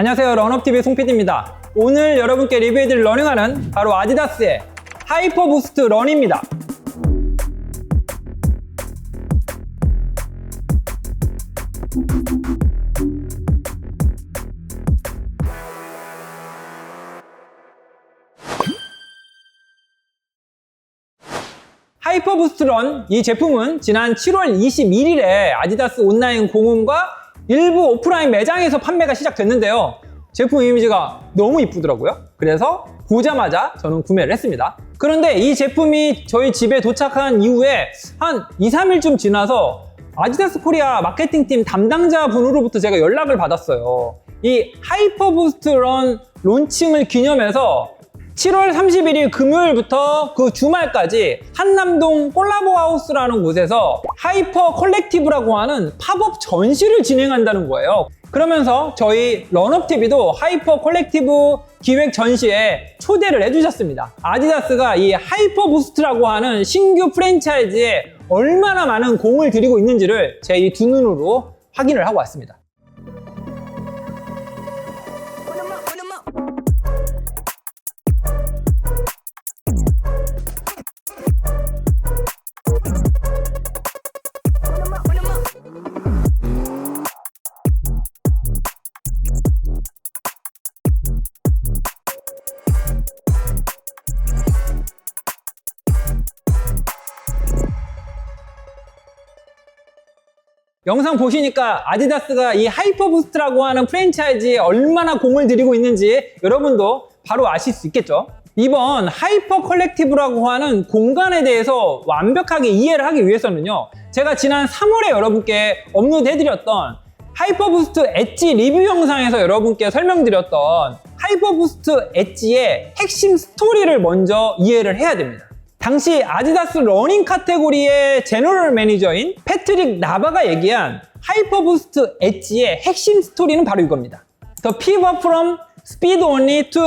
안녕하세요, 런업TV 송PD입니다. 오늘 여러분께 리뷰해드릴 러닝화는 바로 아디다스의 하이퍼부스트 런입니다. 하이퍼부스트 런, 이 제품은 지난 7월 21일에 아디다스 온라인 공홈과 일부 오프라인 매장에서 판매가 시작됐는데요. 제품 이미지가 너무 이쁘더라고요. 그래서 보자마자 저는 구매를 했습니다. 그런데 이 제품이 저희 집에 도착한 이후에 한 2, 3일쯤 지나서 아디다스 코리아 마케팅팀 담당자 분으로부터 제가 연락을 받았어요. 이 하이퍼부스트 런 론칭을 기념해서 7월 31일 금요일부터 그 주말까지 한남동 콜라보하우스라는 곳에서 하이퍼 컬렉티브라고 하는 팝업 전시를 진행한다는 거예요. 그러면서 저희 런업TV도 하이퍼 컬렉티브 기획 전시에 초대를 해주셨습니다. 아디다스가 이 하이퍼부스트라고 하는 신규 프랜차이즈에 얼마나 많은 공을 들이고 있는지를 제 이 두 눈으로 확인을 하고 왔습니다. 영상 보시니까 아디다스가 이 하이퍼부스트라고 하는 프랜차이즈에 얼마나 공을 들이고 있는지 여러분도 바로 아실 수 있겠죠? 이번 하이퍼 컬렉티브라고 하는 공간에 대해서 완벽하게 이해를 하기 위해서는요, 제가 지난 3월에 여러분께 업로드해드렸던 하이퍼부스트 엣지 리뷰 영상에서 여러분께 설명드렸던 하이퍼부스트 엣지의 핵심 스토리를 먼저 이해를 해야 됩니다. 당시 아디다스 러닝 카테고리의 제너럴 매니저인 패트릭 나바가 얘기한 하이퍼부스트 엣지의 핵심 스토리는 바로 이겁니다. The pivot from speed only to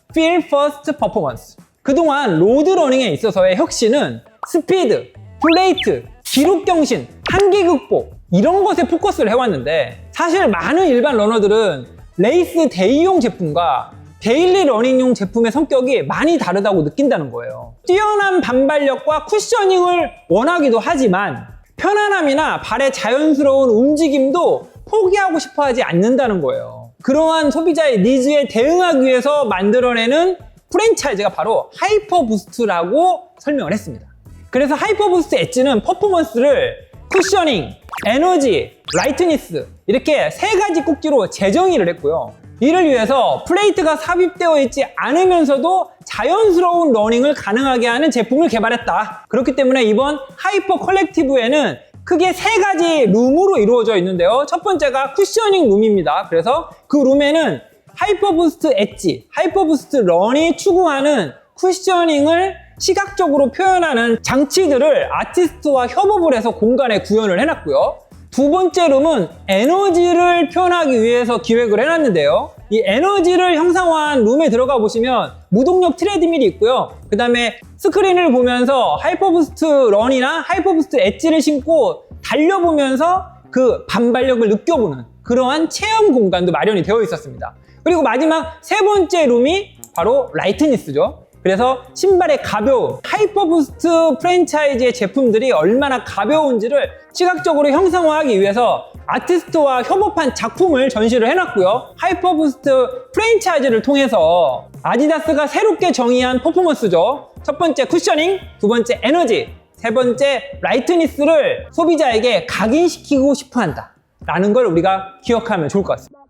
feel first performance. 그동안 로드러닝에 있어서의 혁신은 스피드, 플레이트, 기록 경신, 한계 극복 이런 것에 포커스를 해왔는데, 사실 많은 일반 러너들은 레이스 데이용 제품과 데일리 러닝용 제품의 성격이 많이 다르다고 느낀다는 거예요. 뛰어난 반발력과 쿠셔닝을 원하기도 하지만 편안함이나 발의 자연스러운 움직임도 포기하고 싶어 하지 않는다는 거예요. 그러한 소비자의 니즈에 대응하기 위해서 만들어내는 프랜차이즈가 바로 하이퍼부스트라고 설명을 했습니다. 그래서 하이퍼부스트 엣지는 퍼포먼스를 쿠셔닝, 에너지, 라이트니스 이렇게 세 가지 꼭지로 재정의를 했고요. 이를 위해서 플레이트가 삽입되어 있지 않으면서도 자연스러운 러닝을 가능하게 하는 제품을 개발했다. 그렇기 때문에 이번 하이퍼 컬렉티브에는 크게 세 가지 룸으로 이루어져 있는데요. 첫 번째가 쿠셔닝 룸입니다. 그래서 그 룸에는 하이퍼부스트 엣지, 하이퍼부스트 런이 추구하는 쿠셔닝을 시각적으로 표현하는 장치들을 아티스트와 협업을 해서 공간에 구현을 해놨고요. 두 번째 룸은 에너지를 표현하기 위해서 기획을 해놨는데요. 이 에너지를 형상화한 룸에 들어가 보시면 무동력 트레드밀이 있고요. 그 다음에 스크린을 보면서 하이퍼부스트 런이나 하이퍼부스트 엣지를 신고 달려보면서 그 반발력을 느껴보는 그러한 체험 공간도 마련이 되어 있었습니다. 그리고 마지막 세 번째 룸이 바로 라이트니스죠. 그래서 신발의 가벼움, 하이퍼부스트 프랜차이즈의 제품들이 얼마나 가벼운지를 시각적으로 형상화하기 위해서 아티스트와 협업한 작품을 전시를 해놨고요. 하이퍼부스트 프랜차이즈를 통해서 아디다스가 새롭게 정의한 퍼포먼스죠. 첫 번째 쿠셔닝, 두 번째 에너지, 세 번째 라이트니스를 소비자에게 각인시키고 싶어한다 라는 걸 우리가 기억하면 좋을 것 같습니다.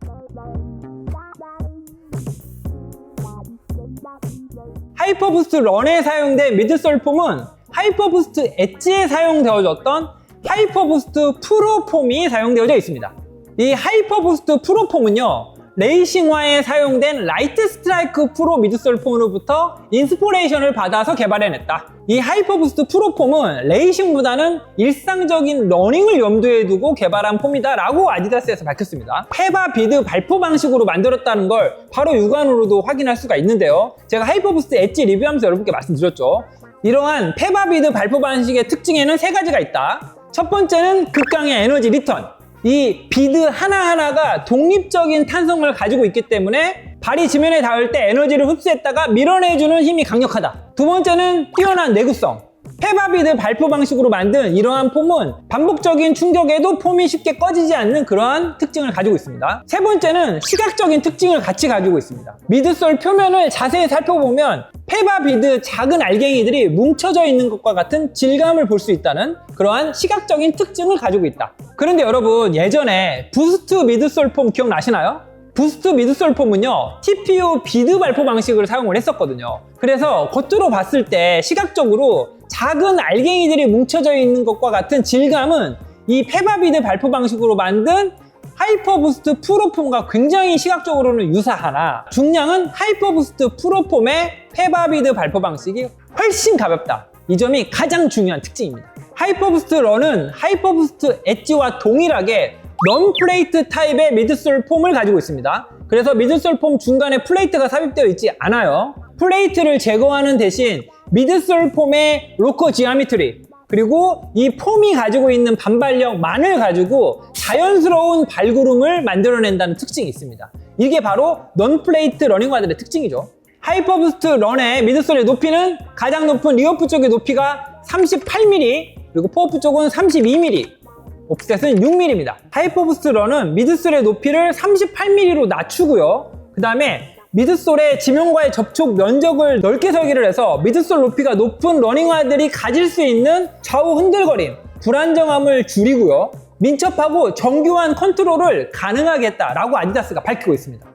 하이퍼부스트 런에 사용된 미드솔 폼은 하이퍼부스트 엣지에 사용되어졌던 하이퍼부스트 프로 폼이 사용되어져 있습니다. 이 하이퍼부스트 프로 폼은요, 레이싱화에 사용된 라이트 스트라이크 프로 미드솔 폼으로부터 인스피레이션을 받아서 개발해냈다. 이 하이퍼부스트 프로 폼은 레이싱보다는 일상적인 러닝을 염두에 두고 개발한 폼이다 라고 아디다스에서 밝혔습니다. 페바비드 발포 방식으로 만들었다는 걸 바로 육안으로도 확인할 수가 있는데요. 제가 하이퍼부스트 엣지 리뷰하면서 여러분께 말씀드렸죠. 이러한 페바비드 발포 방식의 특징에는 세 가지가 있다. 첫 번째는 극강의 에너지 리턴, 이 비드 하나하나가 독립적인 탄성을 가지고 있기 때문에 발이 지면에 닿을 때 에너지를 흡수했다가 밀어내주는 힘이 강력하다. 두 번째는 뛰어난 내구성. 페바비드 발포 방식으로 만든 이러한 폼은 반복적인 충격에도 폼이 쉽게 꺼지지 않는 그러한 특징을 가지고 있습니다. 세 번째는 시각적인 특징을 같이 가지고 있습니다. 미드솔 표면을 자세히 살펴보면 페바비드 작은 알갱이들이 뭉쳐져 있는 것과 같은 질감을 볼 수 있다는 그러한 시각적인 특징을 가지고 있다. 그런데 여러분, 예전에 부스트 미드솔 폼 기억나시나요? 부스트 미드솔 폼은요, TPU 비드 발포 방식을 사용을 했었거든요. 그래서 겉으로 봤을 때 시각적으로 작은 알갱이들이 뭉쳐져 있는 것과 같은 질감은 이 페바비드 발포 방식으로 만든 하이퍼부스트 프로폼과 굉장히 시각적으로는 유사하나 중량은 하이퍼부스트 프로폼의 페바비드 발포 방식이 훨씬 가볍다. 이 점이 가장 중요한 특징입니다. 하이퍼부스트 런은 하이퍼부스트 엣지와 동일하게 넌플레이트 타입의 미드솔 폼을 가지고 있습니다. 그래서 미드솔 폼 중간에 플레이트가 삽입되어 있지 않아요. 플레이트를 제거하는 대신 미드솔 폼의 로커 지오메트리 그리고 이 폼이 가지고 있는 반발력만을 가지고 자연스러운 발구름을 만들어낸다는 특징이 있습니다. 이게 바로 넌플레이트 러닝화들의 특징이죠. 하이퍼부스트 런의 미드솔의 높이는 가장 높은 리어프 쪽의 높이가 38mm 그리고 포어프 쪽은 32mm 옵셋은 6mm입니다. 하이퍼부스트 런은 미드솔의 높이를 38mm로 낮추고요. 그 다음에 미드솔의 지면과의 접촉 면적을 넓게 설계를 해서 미드솔 높이가 높은 러닝화들이 가질 수 있는 좌우 흔들거림, 불안정함을 줄이고요. 민첩하고 정교한 컨트롤을 가능하게 했다라고 아디다스가 밝히고 있습니다.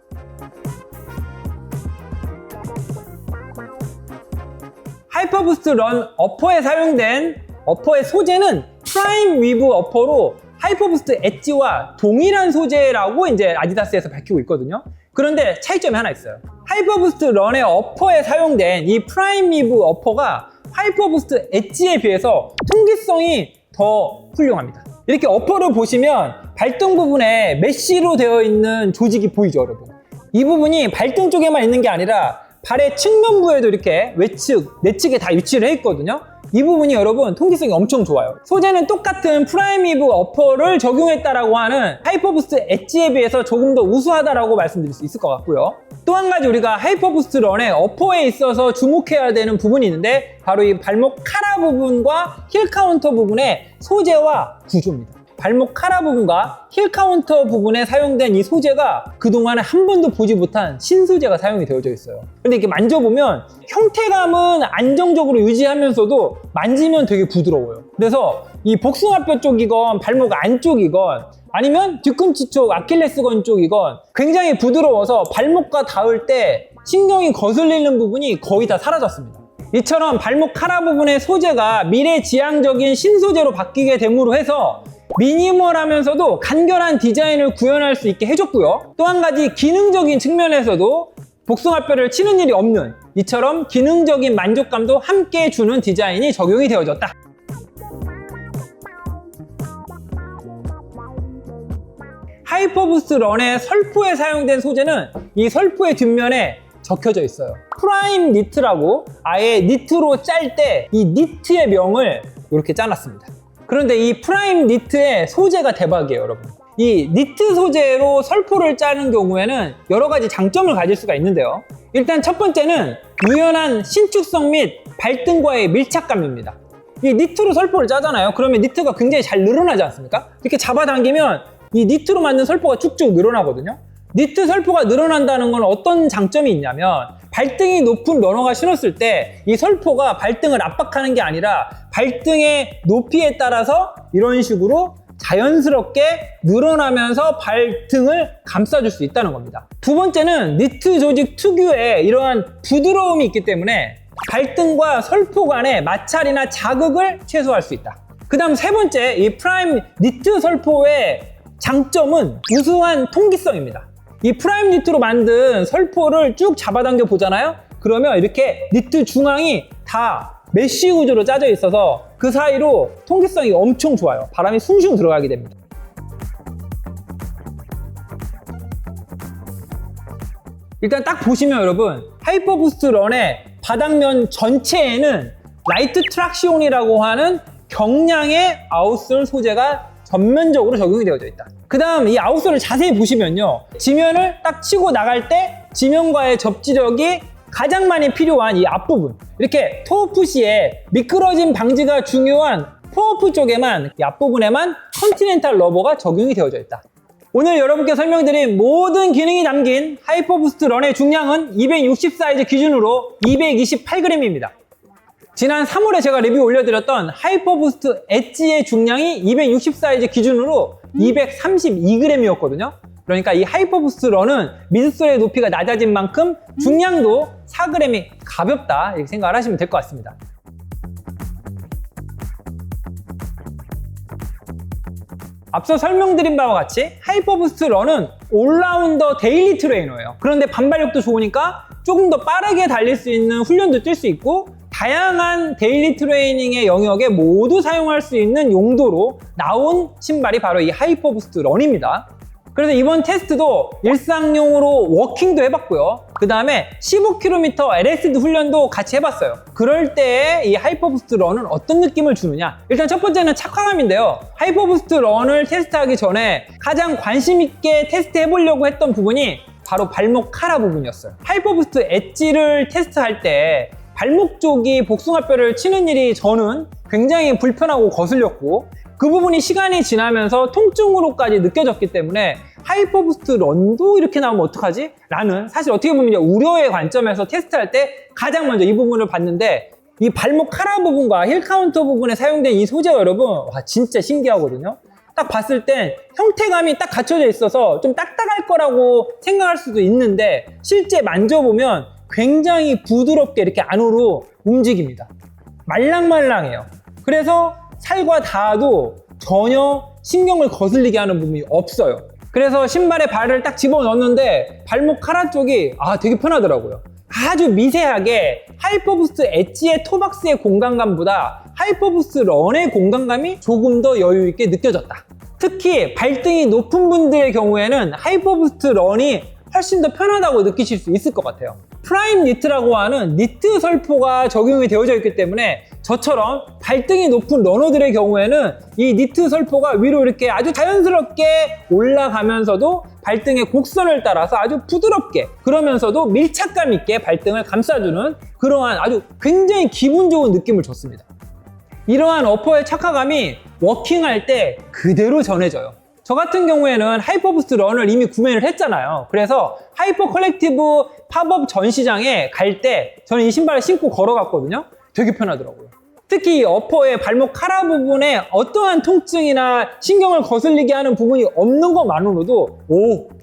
하이퍼부스트 런 어퍼에 사용된 어퍼의 소재는 프라임 위브 어퍼로 하이퍼부스트 엣지와 동일한 소재라고 이제 아디다스에서 밝히고 있거든요. 그런데 차이점이 하나 있어요. 하이퍼부스트 런의 어퍼에 사용된 이 프라임 위브 어퍼가 하이퍼부스트 엣지에 비해서 통기성이 더 훌륭합니다. 이렇게 어퍼를 보시면 발등 부분에 메쉬로 되어 있는 조직이 보이죠, 여러분? 이 부분이 발등 쪽에만 있는 게 아니라 발의 측면부에도 이렇게 외측, 내측에 다 위치를 해 있거든요. 이 부분이 여러분 통기성이 엄청 좋아요. 소재는 똑같은 프라임 위브 어퍼를 적용했다라고 하는 하이퍼부스트 엣지에 비해서 조금 더 우수하다라고 말씀드릴 수 있을 것 같고요. 또 한 가지 우리가 하이퍼부스트 런의 어퍼에 있어서 주목해야 되는 부분이 있는데 바로 이 발목 카라 부분과 힐 카운터 부분의 소재와 구조입니다. 발목 카라 부분과 힐 카운터 부분에 사용된 이 소재가 그동안에 한 번도 보지 못한 신소재가 사용이 되어져 있어요. 근데 이렇게 만져보면 형태감은 안정적으로 유지하면서도 만지면 되게 부드러워요. 그래서 이 복숭아뼈 쪽이건 발목 안쪽이건 아니면 뒤꿈치 쪽, 아킬레스건 쪽이건 굉장히 부드러워서 발목과 닿을 때 신경이 거슬리는 부분이 거의 다 사라졌습니다. 이처럼 발목 카라 부분의 소재가 미래지향적인 신소재로 바뀌게 됨으로 해서 미니멀하면서도 간결한 디자인을 구현할 수 있게 해줬고요. 또 한 가지 기능적인 측면에서도 복숭아뼈를 치는 일이 없는 이처럼 기능적인 만족감도 함께 주는 디자인이 적용이 되어졌다. 하이퍼부스트 런의 설포에 사용된 소재는 이 설포의 뒷면에 적혀져 있어요. 프라임 니트라고 아예 니트로 짤 때 이 니트의 명을 이렇게 짜놨습니다. 그런데 이 프라임 니트의 소재가 대박이에요, 여러분. 이 니트 소재로 설포를 짜는 경우에는 여러 가지 장점을 가질 수가 있는데요. 일단 첫 번째는 유연한 신축성 및 발등과의 밀착감입니다. 이 니트로 설포를 짜잖아요. 그러면 니트가 굉장히 잘 늘어나지 않습니까? 이렇게 잡아당기면 이 니트로 만든 설포가 쭉쭉 늘어나거든요. 니트 설포가 늘어난다는 건 어떤 장점이 있냐면 발등이 높은 러너가 신었을 때 이 설포가 발등을 압박하는 게 아니라 발등의 높이에 따라서 이런 식으로 자연스럽게 늘어나면서 발등을 감싸줄 수 있다는 겁니다. 두 번째는 니트 조직 특유의 이러한 부드러움이 있기 때문에 발등과 설포 간의 마찰이나 자극을 최소화할 수 있다. 그 다음 세 번째, 이 프라임 니트 설포의 장점은 우수한 통기성입니다. 이 프라임 니트로 만든 설포를 쭉 잡아당겨 보잖아요. 그러면 이렇게 니트 중앙이 다 메쉬 구조로 짜져 있어서 그 사이로 통기성이 엄청 좋아요. 바람이 숭숭 들어가게 됩니다. 일단 딱 보시면 여러분, 하이퍼부스트 런의 바닥면 전체에는 라이트 트락시온이라고 하는 경량의 아웃솔 소재가 전면적으로 적용이 되어져 있다. 그 다음 이 아웃솔을 자세히 보시면요, 지면을 딱 치고 나갈 때 지면과의 접지력이 가장 많이 필요한 이 앞부분, 이렇게 토어프 시에 미끄러짐 방지가 중요한 코어프 쪽에만, 이 앞부분에만 컨티넨탈 러버가 적용이 되어져 있다. 오늘 여러분께 설명드린 모든 기능이 담긴 하이퍼부스트 런의 중량은 260 사이즈 기준으로 228g입니다. 지난 3월에 제가 리뷰 올려드렸던 하이퍼부스트 엣지의 중량이 260 사이즈 기준으로 232g이었거든요. 그러니까 이 하이퍼부스트 런은 미드솔의 높이가 낮아진 만큼 중량도 4g이 가볍다, 이렇게 생각을 하시면 될 것 같습니다. 앞서 설명드린 바와 같이 하이퍼부스트 런은 올라운더 데일리 트레이너예요. 그런데 반발력도 좋으니까 조금 더 빠르게 달릴 수 있는 훈련도 뛸 수 있고, 다양한 데일리 트레이닝의 영역에 모두 사용할 수 있는 용도로 나온 신발이 바로 이 하이퍼부스트 런입니다. 그래서 이번 테스트도 일상용으로 워킹도 해봤고요. 그 다음에 15km LSD 훈련도 같이 해봤어요. 그럴 때 이 하이퍼부스트 런은 어떤 느낌을 주느냐? 일단 첫 번째는 착화감인데요. 하이퍼부스트 런을 테스트하기 전에 가장 관심 있게 테스트 해보려고 했던 부분이 바로 발목 카라 부분이었어요. 하이퍼부스트 엣지를 테스트할 때 발목 쪽이 복숭아뼈를 치는 일이 저는 굉장히 불편하고 거슬렸고, 그 부분이 시간이 지나면서 통증으로까지 느껴졌기 때문에 하이퍼부스트 런도 이렇게 나오면 어떡하지? 라는, 사실 어떻게 보면 우려의 관점에서 테스트할 때 가장 먼저 이 부분을 봤는데, 이 발목 카라 부분과 힐 카운터 부분에 사용된 이 소재, 여러분, 와, 진짜 신기하거든요. 딱 봤을 땐 형태감이 딱 갖춰져 있어서 좀 딱딱할 거라고 생각할 수도 있는데, 실제 만져보면 굉장히 부드럽게 이렇게 안으로 움직입니다. 말랑말랑해요. 그래서 살과 닿아도 전혀 신경을 거슬리게 하는 부분이 없어요. 그래서 신발에 발을 딱 집어넣었는데 발목 카라 쪽이 되게 편하더라고요. 아주 미세하게 하이퍼부스트 엣지의 토박스의 공간감보다 하이퍼부스트 런의 공간감이 조금 더 여유 있게 느껴졌다. 특히 발등이 높은 분들의 경우에는 하이퍼부스트 런이 훨씬 더 편하다고 느끼실 수 있을 것 같아요. 프라임 니트라고 하는 니트 설포가 적용이 되어져 있기 때문에 저처럼 발등이 높은 러너들의 경우에는 이 니트 설포가 위로 이렇게 아주 자연스럽게 올라가면서도 발등의 곡선을 따라서 아주 부드럽게, 그러면서도 밀착감 있게 발등을 감싸주는 그러한 아주 굉장히 기분 좋은 느낌을 줬습니다. 이러한 어퍼의 착화감이 워킹할 때 그대로 전해져요. 저 같은 경우에는 하이퍼부스트 런을 이미 구매를 했잖아요. 그래서 하이퍼 컬렉티브 팝업 전시장에 갈 때 저는 이 신발을 신고 걸어갔거든요. 되게 편하더라고요. 특히 이 어퍼의 발목 카라 부분에 어떠한 통증이나 신경을 거슬리게 하는 부분이 없는 것만으로도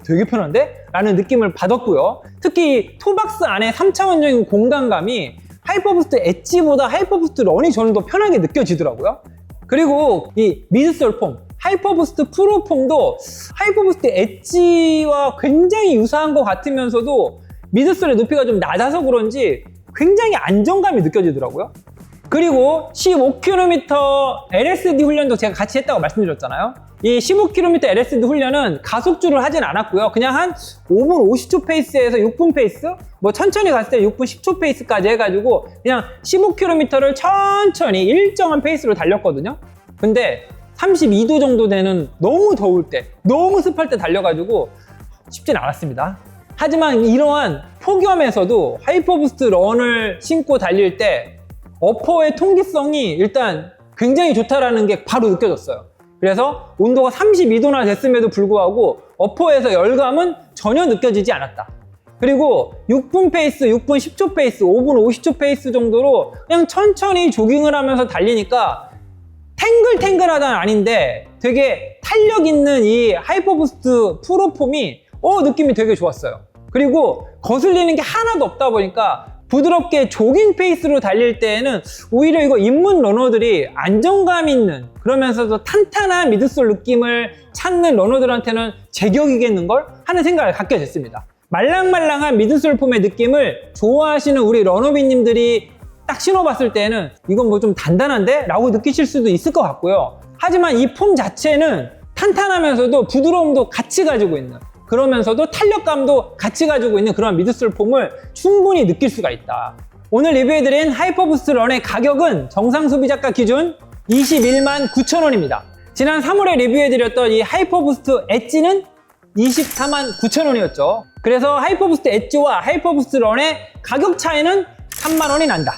되게 편한데? 라는 느낌을 받았고요. 특히 토박스 안에 3차원적인 공간감이 하이퍼부스트 엣지보다 하이퍼부스트 런이 저는 더 편하게 느껴지더라고요. 그리고 이 미드솔 폼, 하이퍼부스트 프로 폼도 하이퍼부스트 엣지와 굉장히 유사한 것 같으면서도 미드솔의 높이가 좀 낮아서 그런지 굉장히 안정감이 느껴지더라고요. 그리고 15km LSD 훈련도 제가 같이 했다고 말씀드렸잖아요. 이 15km LSD 훈련은 가속주를 하진 않았고요. 그냥 한 5분 50초 페이스에서 6분 페이스? 뭐 천천히 갔을 때 6분 10초 페이스까지 해가지고 그냥 15km를 천천히 일정한 페이스로 달렸거든요. 근데 32도 정도 되는 너무 더울 때, 너무 습할 때 달려가지고 쉽진 않았습니다. 하지만 이러한 폭염에서도 하이퍼부스트 런을 신고 달릴 때 어퍼의 통기성이 일단 굉장히 좋다라는 게 바로 느껴졌어요. 그래서 온도가 32도나 됐음에도 불구하고 어퍼에서 열감은 전혀 느껴지지 않았다. 그리고 6분 페이스, 6분 10초 페이스, 5분 50초 페이스 정도로 그냥 천천히 조깅을 하면서 달리니까 탱글탱글하다는 아닌데 되게 탄력 있는 이 하이퍼부스트 프로폼이 느낌이 되게 좋았어요. 그리고 거슬리는 게 하나도 없다 보니까 부드럽게 조깅 페이스로 달릴 때에는 오히려 이거 입문 러너들이 안정감 있는, 그러면서도 탄탄한 미드솔 느낌을 찾는 러너들한테는 제격이겠는걸? 하는 생각을 갖게 됐습니다. 말랑말랑한 미드솔 폼의 느낌을 좋아하시는 우리 러너비님들이 딱 신어봤을 때는 이건 뭐 좀 단단한데? 라고 느끼실 수도 있을 것 같고요. 하지만 이 폼 자체는 탄탄하면서도 부드러움도 같이 가지고 있는, 그러면서도 탄력감도 같이 가지고 있는 그런 미드솔 폼을 충분히 느낄 수가 있다. 오늘 리뷰해드린 하이퍼부스트 런의 가격은 정상 소비자가 기준 219,000원입니다. 지난 3월에 리뷰해드렸던 이 하이퍼부스트 엣지는 249,000원이었죠. 그래서 하이퍼부스트 엣지와 하이퍼부스트 런의 가격 차이는 3만원이 난다.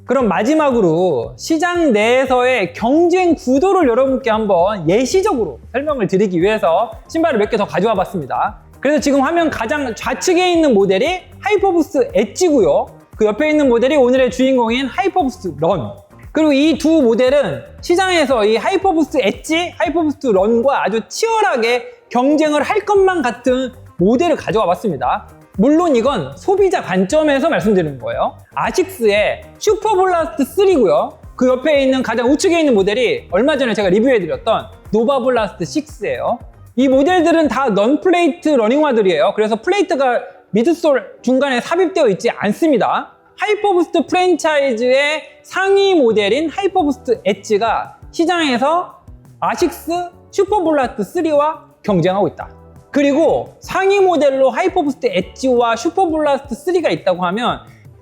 그럼 마지막으로 시장 내에서의 경쟁 구도를 여러분께 한번 예시적으로 설명을 드리기 위해서 신발을 몇 개 더 가져와 봤습니다. 그래서 지금 화면 가장 좌측에 있는 모델이 하이퍼부스트 엣지고요. 그 옆에 있는 모델이 오늘의 주인공인 하이퍼부스트 런. 그리고 이 두 모델은 시장에서 이 하이퍼부스트 엣지, 하이퍼부스트 런과 아주 치열하게 경쟁을 할 것만 같은 모델을 가져와 봤습니다. 물론 이건 소비자 관점에서 말씀드리는 거예요. 아식스의 슈퍼블라스트 3고요. 그 옆에 있는 가장 우측에 있는 모델이 얼마 전에 제가 리뷰해드렸던 노바블라스트 6예요. 이 모델들은 다 넌플레이트 러닝화들이에요. 그래서 플레이트가 미드솔 중간에 삽입되어 있지 않습니다. 하이퍼부스트 프랜차이즈의 상위 모델인 하이퍼부스트 엣지가 시장에서 아식스 슈퍼블라스트 3와 경쟁하고 있다. 그리고 상위 모델로 하이퍼부스트 엣지와 슈퍼블라스트 3가 있다고 하면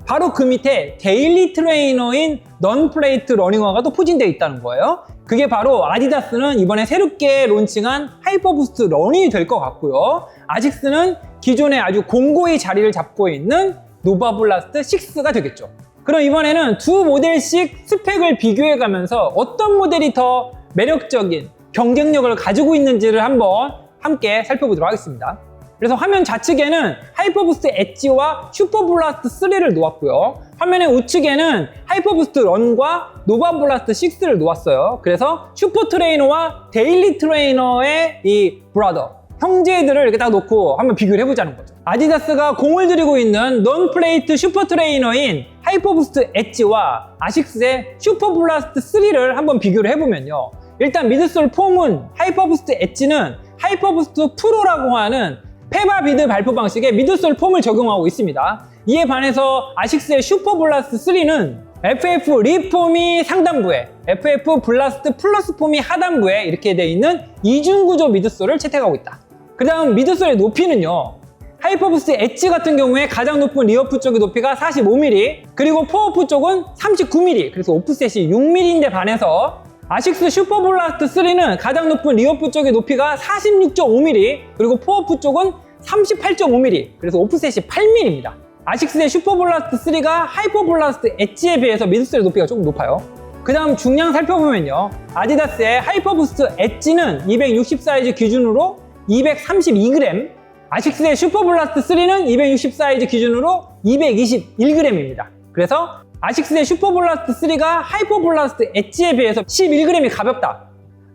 바로 그 밑에 데일리 트레이너인 넌플레이트 러닝화가 또 포진되어 있다는 거예요. 그게 바로 아디다스는 이번에 새롭게 론칭한 하이퍼부스트 런이 될 것 같고요. 아식스는 기존에 아주 공고히 자리를 잡고 있는 노바블라스트 6가 되겠죠. 그럼 이번에는 두 모델씩 스펙을 비교해가면서 어떤 모델이 더 매력적인 경쟁력을 가지고 있는지를 한번 함께 살펴보도록 하겠습니다. 그래서 화면 좌측에는 하이퍼부스트 엣지와 슈퍼블라스트 3를 놓았고요. 화면의 우측에는 하이퍼부스트 런과 노바블라스트 6를 놓았어요. 그래서 슈퍼 트레이너와 데일리 트레이너의 이 브라더, 형제들을 이렇게 딱 놓고 한번 비교를 해보자는 거죠. 아디다스가 공을 들이고 있는 넌플레이트 슈퍼 트레이너인 하이퍼부스트 엣지와 아식스의 슈퍼블라스트 3를 한번 비교를 해보면요. 일단 미드솔 폼은 하이퍼부스트 엣지는 하이퍼부스트 프로라고 하는 페바비드 발포 방식의 미드솔 폼을 적용하고 있습니다. 이에 반해서 아식스의 슈퍼블라스트 3는 FF 리폼이 상단부에, FF 블라스트 플러스 폼이 하단부에 이렇게 되어 있는 이중구조 미드솔을 채택하고 있다. 그 다음 미드솔의 높이는요. 하이퍼부스트 엣지 같은 경우에 가장 높은 리어프 쪽의 높이가 45mm, 그리고 포어프 쪽은 39mm, 그래서 오프셋이 6mm인데 반해서 아식스 슈퍼블라스트 3는 가장 높은 리어프 쪽의 높이가 46.5mm, 그리고 포어프 쪽은 38.5mm, 그래서 오프셋이 8mm입니다. 아식스의 슈퍼블라스트 3가 하이퍼블라스트 엣지에 비해서 미드솔의 높이가 조금 높아요. 그 다음 중량 살펴보면요. 아디다스의 하이퍼부스트 엣지는 260 사이즈 기준으로 232g, 아식스의 슈퍼블라스트 3는 260 사이즈 기준으로 221g입니다. 그래서 아식스의 슈퍼블라스트 3가 하이퍼블라스트 엣지에 비해서 11g이 가볍다.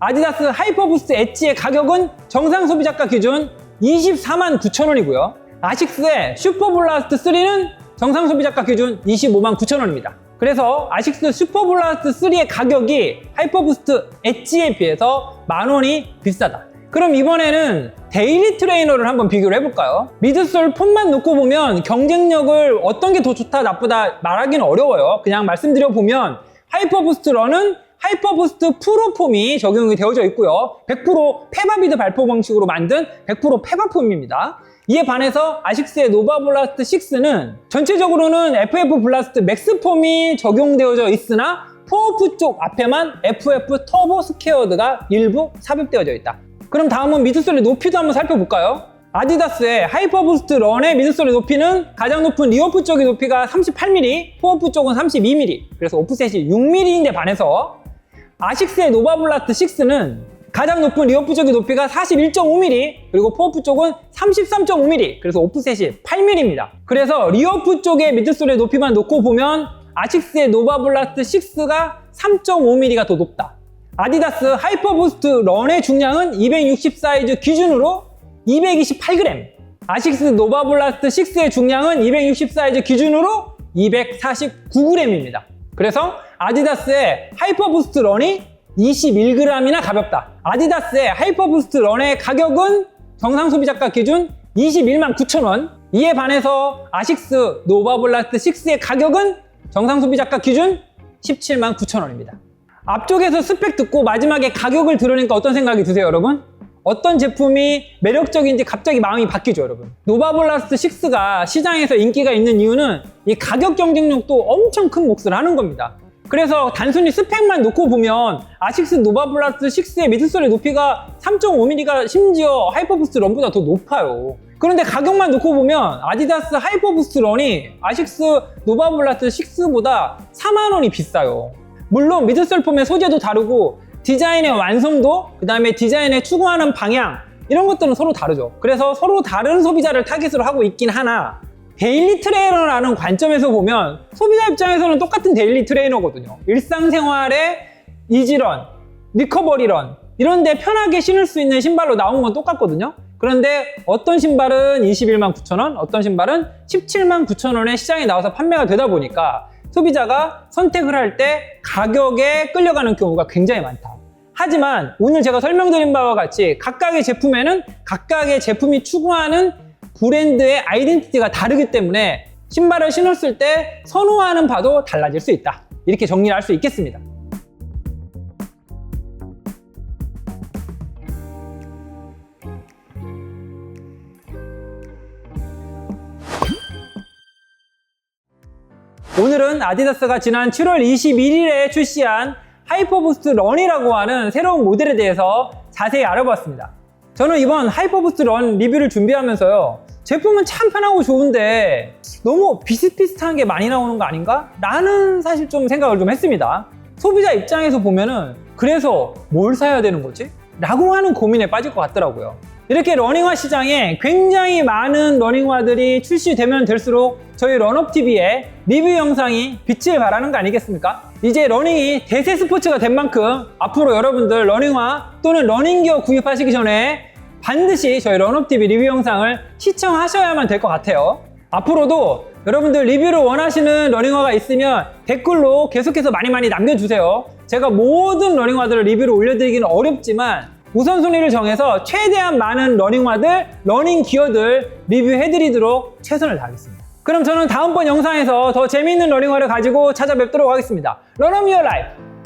아디다스 하이퍼부스트 엣지의 가격은 정상 소비자가 기준 249,000원이고요. 아식스의 슈퍼블라스트 3는 정상 소비자가 기준 259,000원입니다. 그래서 아식스 슈퍼블라스트 3의 가격이 하이퍼부스트 엣지에 비해서 만원이 비싸다. 그럼 이번에는 데일리 트레이너를 한번 비교를 해볼까요? 미드솔 폼만 놓고 보면 경쟁력을 어떤 게 더 좋다 나쁘다 말하기는 어려워요. 그냥 말씀드려보면 하이퍼부스트 런은 하이퍼부스트 프로 폼이 적용이 되어져 있고요. 100% 페바비드 발포 방식으로 만든 100% 페바 폼입니다. 이에 반해서 아식스의 노바블라스트 6는 전체적으로는 FF 블라스트 맥스 폼이 적용되어져 있으나 포어프 쪽 앞에만 FF 터보 스퀘어드가 일부 삽입되어져 있다. 그럼 다음은 미드솔의 높이도 한번 살펴볼까요? 아디다스의 하이퍼부스트 런의 미드솔의 높이는 가장 높은 리어프 쪽의 높이가 38mm, 포어프 쪽은 32mm, 그래서 오프셋이 6mm인데 반해서 아식스의 노바블라스트 6는 가장 높은 리어프 쪽의 높이가 41.5mm, 그리고 포어프 쪽은 33.5mm, 그래서 오프셋이 8mm입니다. 그래서 리어프 쪽의 미드솔의 높이만 놓고 보면 아식스의 노바블라스트 6가 3.5mm가 더 높다. 아디다스 하이퍼부스트 런의 중량은 260 사이즈 기준으로 228g, 아식스 노바블라스트 6의 중량은 260 사이즈 기준으로 249g입니다. 그래서 아디다스의 하이퍼부스트 런이 21g이나 가볍다. 아디다스의 하이퍼부스트 런의 가격은 정상 소비자가 기준 219,000원. 이에 반해서 아식스 노바블라스트 6의 가격은 정상 소비자가 기준 179,000원입니다. 앞쪽에서 스펙 듣고 마지막에 가격을 들으니까 어떤 생각이 드세요, 여러분? 어떤 제품이 매력적인지 갑자기 마음이 바뀌죠, 여러분. 노바블라스트 6가 시장에서 인기가 있는 이유는 이 가격 경쟁력도 엄청 큰 몫을 하는 겁니다. 그래서 단순히 스펙만 놓고 보면 아식스 노바블라스트 6의 미드솔의 높이가 3.5mm가 심지어 하이퍼부스트 런보다 더 높아요. 그런데 가격만 놓고 보면 아디다스 하이퍼부스트 런이 아식스 노바블라스트 6보다 4만 원이 비싸요. 물론 미드솔 폼의 소재도 다르고 디자인의 완성도, 그 다음에 디자인의 추구하는 방향, 이런 것들은 서로 다르죠. 그래서 서로 다른 소비자를 타깃으로 하고 있긴 하나, 데일리 트레이너라는 관점에서 보면 소비자 입장에서는 똑같은 데일리 트레이너거든요. 일상생활에 이지런, 리커버리런 이런 데 편하게 신을 수 있는 신발로 나온 건 똑같거든요. 그런데 어떤 신발은 21만 9천 원, 어떤 신발은 17만 9천 원에 시장에 나와서 판매가 되다 보니까 소비자가 선택을 할 때 가격에 끌려가는 경우가 굉장히 많다. 하지만 오늘 제가 설명드린 바와 같이 각각의 제품에는 각각의 제품이 추구하는 브랜드의 아이덴티티가 다르기 때문에 신발을 신었을 때 선호하는 바도 달라질 수 있다. 이렇게 정리를 할 수 있겠습니다. 오늘은 아디다스가 지난 7월 21일에 출시한 하이퍼부스트 런이라고 하는 새로운 모델에 대해서 자세히 알아보았습니다. 저는 이번 하이퍼부스트 런 리뷰를 준비하면서요, 제품은 참 편하고 좋은데 너무 비슷비슷한 게 많이 나오는 거 아닌가? 라는 사실 좀 생각을 좀 했습니다. 소비자 입장에서 보면은 그래서 뭘 사야 되는 거지? 라고 하는 고민에 빠질 것 같더라고요. 이렇게 러닝화 시장에 굉장히 많은 러닝화들이 출시되면 될수록 저희 런업TV에 리뷰 영상이 빛을 발하는 거 아니겠습니까? 이제 러닝이 대세 스포츠가 된 만큼 앞으로 여러분들 러닝화 또는 러닝기어 구입하시기 전에 반드시 저희 런업TV 리뷰 영상을 시청하셔야만 될 것 같아요. 앞으로도 여러분들 리뷰를 원하시는 러닝화가 있으면 댓글로 계속해서 많이 남겨주세요. 제가 모든 러닝화들을 리뷰를 올려드리기는 어렵지만 우선순위를 정해서 최대한 많은 러닝화들, 러닝 기어들 리뷰해드리도록 최선을 다하겠습니다. 그럼 저는 다음번 영상에서 더 재미있는 러닝화를 가지고 찾아뵙도록 하겠습니다. 런업 유어 라이프!